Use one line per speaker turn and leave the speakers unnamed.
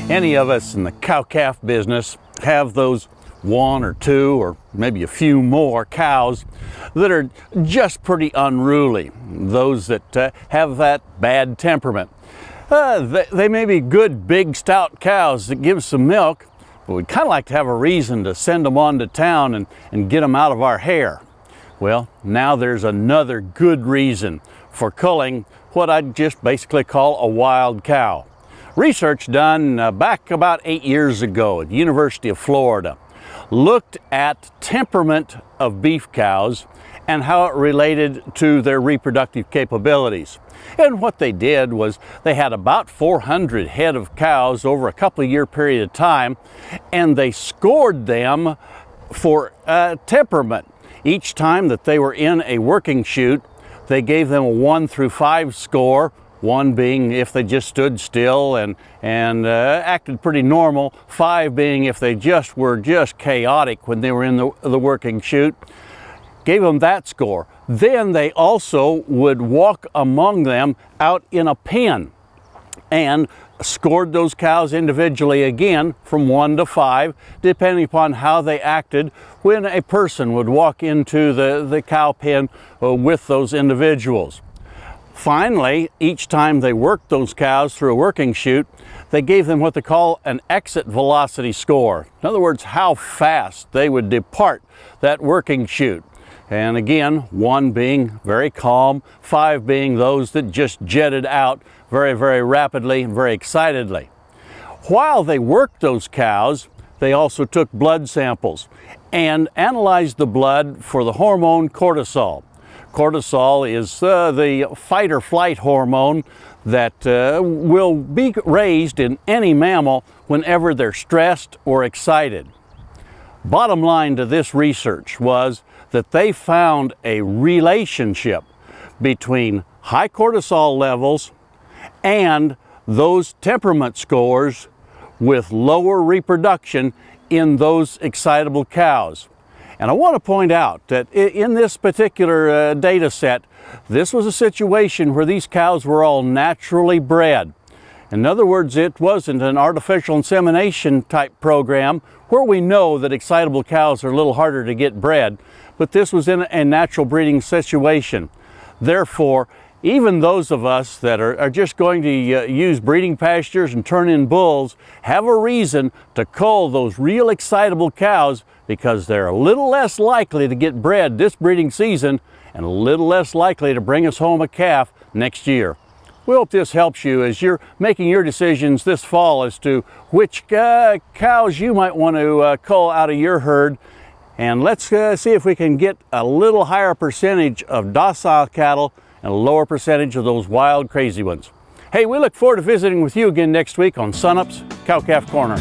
Any of us in the cow-calf business have those one or two or maybe a few more cows that are just pretty unruly, those that have that bad temperament. They may be good, big, stout cows that give some milk, but we'd kind of like to have a reason to send them on to town and get them out of our hair. Well, now there's another good reason for culling what I'd just basically call a wild cow. Research done back about 8 years ago at the University of Florida looked at temperament of beef cows and how it related to their reproductive capabilities. And what they did was they had about 400 head of cows over a couple of year period of time, and they scored them for temperament. Each time that they were in a working chute, they gave them a 1 through 5 score, 1 being if they just stood still and acted pretty normal, 5 being if they were just chaotic when they were in the working chute. Gave them that score. Then they also would walk among them out in a pen and scored those cows individually again from 1 to 5, depending upon how they acted when a person would walk into the cow pen with those individuals. Finally, each time they worked those cows through a working chute, they gave them what they call an exit velocity score. In other words, how fast they would depart that working chute. And again, 1 being very calm, 5 being those that just jetted out very, very rapidly and very excitedly. While they worked those cows, they also took blood samples and analyzed the blood for the hormone cortisol. Cortisol is the fight or flight hormone that will be raised in any mammal whenever they're stressed or excited. Bottom line to this research was that they found a relationship between high cortisol levels and those temperament scores with lower reproduction in those excitable cows. And I want to point out that in this particular data set, this was a situation where these cows were all naturally bred. In other words, it wasn't an artificial insemination type program where we know that excitable cows are a little harder to get bred, but this was in a natural breeding situation. Therefore, even those of us that are just going to use breeding pastures and turn in bulls have a reason to cull those real excitable cows, because they're a little less likely to get bred this breeding season and a little less likely to bring us home a calf next year. We hope this helps you as you're making your decisions this fall as to which cows you might want to cull out of your herd. And let's see if we can get a little higher percentage of docile cattle and a lower percentage of those wild, crazy ones. Hey, we look forward to visiting with you again next week on Sunup's Cow-Calf Corner.